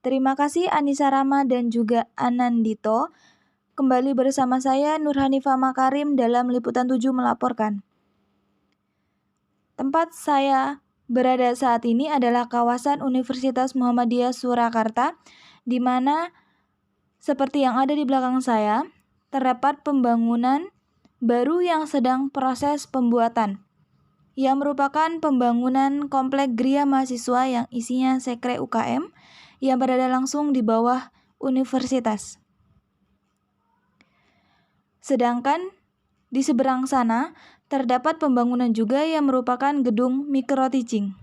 Terima kasih Anissa Rama dan juga Anandito. Kembali bersama saya Nur Hanifah Makarim dalam Liputan 7 melaporkan. Tempat saya berada saat ini adalah kawasan Universitas Muhammadiyah Surakarta, di mana seperti yang ada di belakang saya, terdapat pembangunan baru yang sedang proses pembuatan, yang merupakan pembangunan komplek Gria Mahasiswa yang isinya sekre UKM yang berada langsung di bawah universitas. Sedangkan di seberang sana terdapat pembangunan juga yang merupakan gedung micro teaching.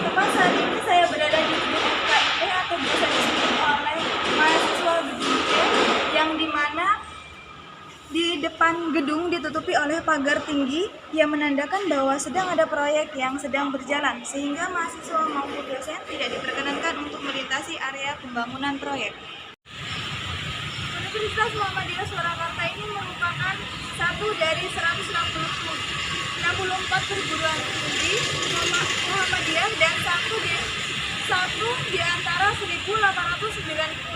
Tepat saat ini saya berada di gedung FKIP atau biasa disebut oleh mahasiswa gedung C, yang dimana di depan gedung ditutupi oleh pagar tinggi yang menandakan bahwa sedang ada proyek yang sedang berjalan, sehingga mahasiswa maupun dosen tidak diperkenankan untuk melintasi area pembangunan proyek. Universitas Muhammadiyah Surakarta ini merupakan satu dari 164 perguruan tinggi Muhammadiyah dan satu di antara 1.890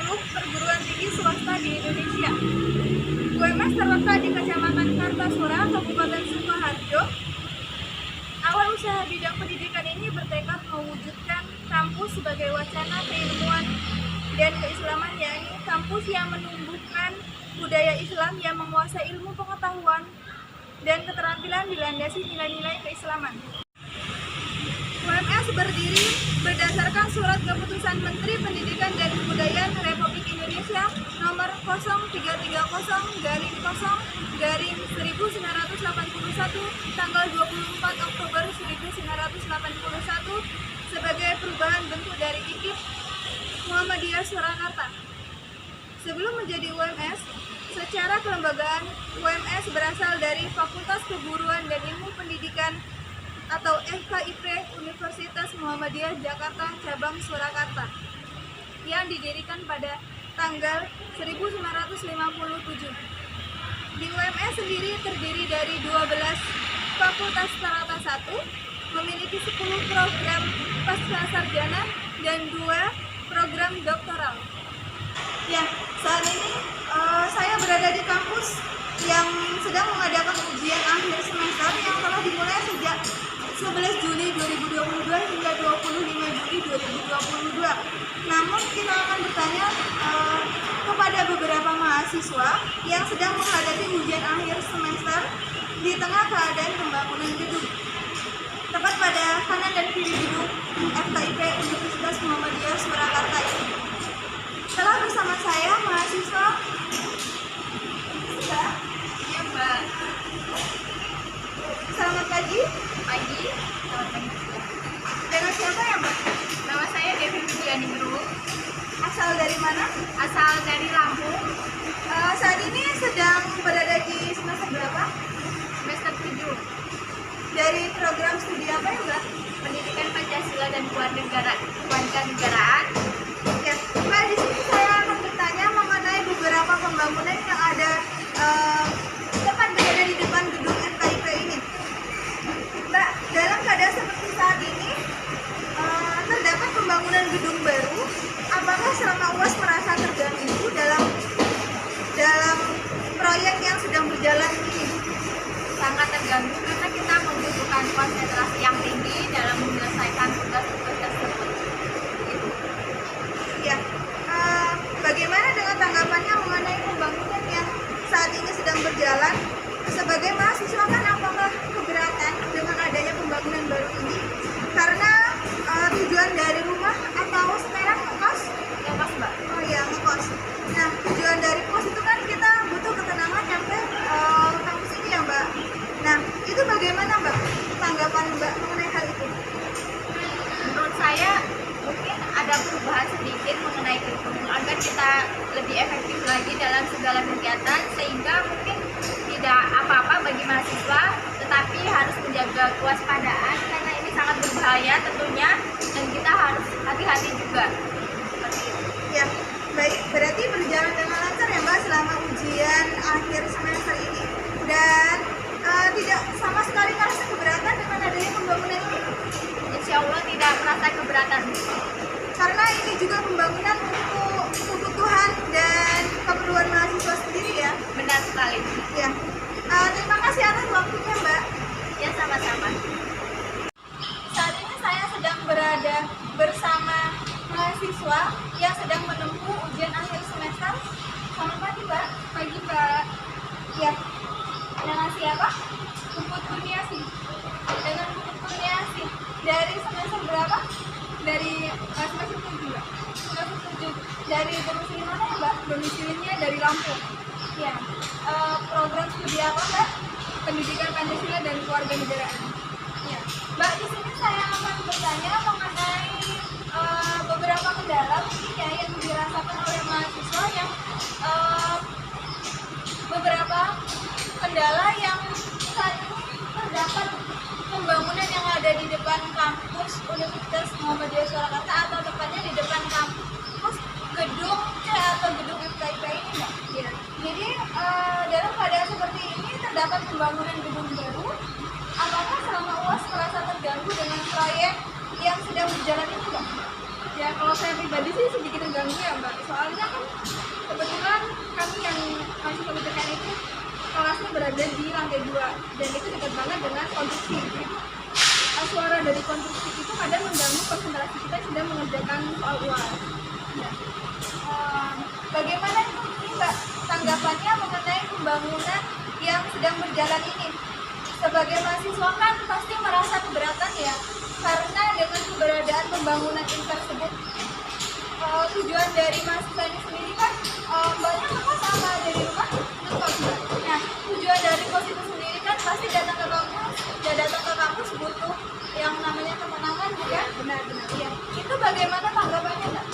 perguruan tinggi swasta di Indonesia. UMS terletak di Kecamatan Kartasura, Kabupaten Sukoharjo. Awal usaha bidang pendidikan ini bertekad mewujudkan kampus sebagai wacana keilmuan dan keislaman, yakni kampus yang menumbuhkan budaya Islam yang menguasai ilmu pengetahuan dan keterampilan dilandasi nilai-nilai keislaman. UMS berdiri berdasarkan surat keputusan Menteri Pendidikan dan Kebudayaan Republik Indonesia nomor 0330-1981 tanggal 24 Oktober 1981 sebagai perubahan bentuk dari IKIP Muhammadiyah Surakarta. Sebelum menjadi UMS, secara kelembagaan UMS berasal dari Fakultas Keguruan dan Ilmu Pendidikan atau FKIP Universitas Muhammadiyah Jakarta Cabang Surakarta yang didirikan pada tanggal 1957. Di UMS sendiri terdiri dari 12 fakultas Strata 1, memiliki 10 program pasca sarjana dan 2 program doktoral. Ya, saat ini saya berada di kampus yang sedang mengadakan ujian akhir semester yang telah dimulai sejak 11 Juli 2022 hingga 25 Juli 2022. Namun kita akan bertanya kepada beberapa mahasiswa yang sedang menghadapi ujian akhir semester di tengah keadaan pembangunan gedung. Tepat pada kanan dan kiri gedung FKIP Universitas Muhammadiyah Surakarta ini. Telah bersama saya mahasiswa. Ya, Mbak. Selamat pagi. Pagi. Selamat pagi. Dengan siapa ya, Mbak? Nama saya Devi Widiani Bro. Asal dari mana? Asal dari Lampung. Saat ini sedang berada di semester berapa? Semester 7. Dari program studi apa ya, Mbak? Pendidikan Pancasila dan Kewarganegaraan. Ya, Mbak, di sini saya akan bertanya mengenai beberapa pembangunan yang ada tepat berada di depan gedung FKIP ini. Mbak, dalam keadaan seperti saat ini terdapat pembangunan gedung baru. Apakah selama UAS merasa terganggu dalam proyek yang sedang berjalan ini? Sangat terganggu karena kita membutuhkan konsentrasi yang tinggi dalam menyelesaikan tugas-tugas tersebut. Ya, bagaimana dengan tanggapannya mengenai pembangunan yang saat ini sedang berjalan? Sebagai mahasiswa kan apakah keberatan dengan adanya pembangunan baru ini? Karena tujuan dari rumah atau sekarang ngekos? Ngekos, Mbak. Oh iya, ngekos. Nah, tujuan dari kos itu kan kita butuh ketenangan sampai kampus ini ya, Mbak. Nah, itu bagaimana, Mbak? Tanggapan Mbak mengenai hal itu? Menurut saya mungkin ada perubahan sedikit mengenai kurikulum agar kita lebih efektif lagi dalam segala kegiatan, sehingga mungkin tidak apa-apa bagi mahasiswa, tetapi harus menjaga kewaspadaan karena ini sangat berbahaya tentunya, dan kita harus hati-hati juga. Seperti itu. Ya, baik. Berarti berjalan dengan lancar ya, Mbak, selama ujian akhir semester ini, dan tidak sama sekali merasa keberatan dengan adanya pembangunan ini. Insya Allah tidak merasa keberatan. Karena ini juga pembangunan untuk kebutuhan dan keperluan mahasiswa sendiri ya. Benar sekali. Ya. Terima kasih atas waktunya, Mbak. Ya, sama-sama. Saat ini saya sedang berada bersama mahasiswa yang sedang menempuh ujian akhir semester. Selamat pagi, Mbak. Pagi, Mbak. Ya. Dengan siapa? Puput Kurniasih. Dengan Puput Kurniasih. Dari semester berapa? Dari semester 7, Mbak. Semester 7. Dari domisili mana ya, Mbak? Domisilinya dari Lampung. Ya. Program studi apa, Mbak? Pendidikan Pancasila dan Kewarganegaraan. Ya. Mbak, di sini saya akan bertanya mengenai beberapa kendala mungkin ya yang dirasakan oleh mahasiswa yang beberapa kendala yang saat ini terdapat pembangunan yang ada di depan kampus Universitas Muhammadiyah Surakarta atau tepatnya di depan kampus gedung C atau gedung FKIP ini, Mbak. Ya. Jadi dalam keadaan seperti ini terdapat pembangunan gedung baru. Apakah selama UAS merasa terganggu dengan proyek yang sedang berjalan ini, Mbak? Ya, kalau saya pribadi sih sedikit terganggu ya, Mbak. Soalnya kan kebetulan kami yang mahasiswa BPKN itu kelasnya berada di lantai 2 dan itu dekat banget dengan konstruksi. Jadi suara dari konstruksi itu kadang mengganggu konsentrasi kita sedang mengerjakan soal UAS. Ya. Bagaimana itu Mbak tanggapannya mengenai pembangunan yang sedang berjalan ini? Sebagai mahasiswa kan pasti merasa keberatan ya, karena dengan keberadaan pembangunan ini tersebut tujuan dari mahasiswa ini sendiri kan Mbaknya ngekos sama dari rumah ngekos, Mbak. Nah, tujuan dari kos itu sendiri kan pasti datang ke kampus butuh yang namanya ketenangan, bukan? Benar-benar. Iya. Itu bagaimana tanggapannya, Mbak?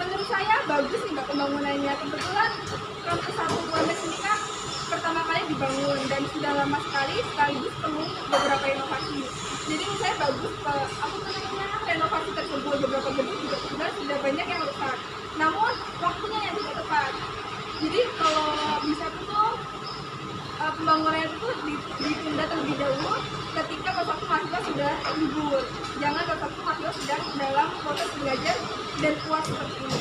Menurut saya bagus nih, Mbak, pembangunannya. Kebetulan kampus 1 UMS ini kan pertama kali dibangun dan sudah lama sekaligus penuh beberapa inovasi. Jadi menurut saya bagus, renovasi tersebut. Beberapa gedung juga sudah banyak yang rusak, namun waktunya yang tidak tepat. Jadi kalau bisa tuh pembangunan itu ditunda terlebih dahulu ketika waktu mahasiswa sudah libur. Jangan waktu mahasiswa sedang dalam proses belajar dan puas seperti ini.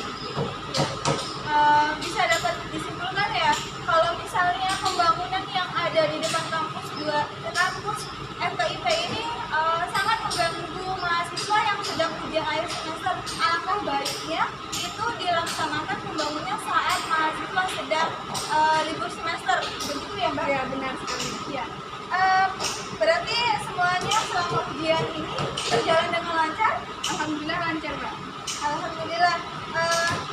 Bisa dapat disimpulkan ya, kalau misalnya pembangunan yang ada di depan kampus FKIP ini sangat mengganggu mahasiswa yang sedang ujian akhir semester. Alangkah baiknya itu dilaksanakan pembangunannya saat mahasiswa sedang libur semester, begitu ya, Mbak? Ya, benar sekali. Ya. Berarti semuanya selama ujian ini berjalan dengan lancar? Alhamdulillah lancar, Mbak. Alhamdulillah.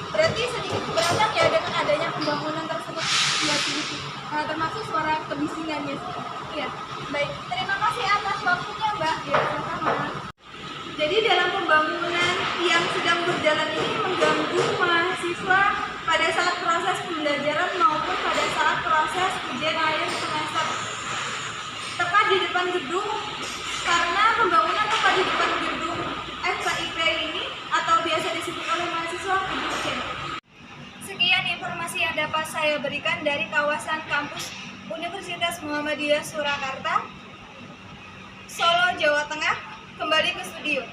Berarti sedikit keberatan ya dengan adanya pembangunan tersebut. Ya, sedikit. Termasuk suara kebisingannya. Iya. Baik, terima kasih atas waktunya, Mbak. Ya, sama-sama. Jadi dalam pembangunan yang sedang berjalan ini mengganggu mahasiswa pada saat proses pembelajaran maupun pada saat proses ujian akhir semester. Tepat di depan gedung, karena pembangunan tepat di depan gedung FKIP ini atau biasa disebut oleh mahasiswa gedung C. Sekian informasi yang dapat saya berikan dari kawasan kampus Universitas Muhammadiyah Surakarta, Solo, Jawa Tengah. Kembali ke studio.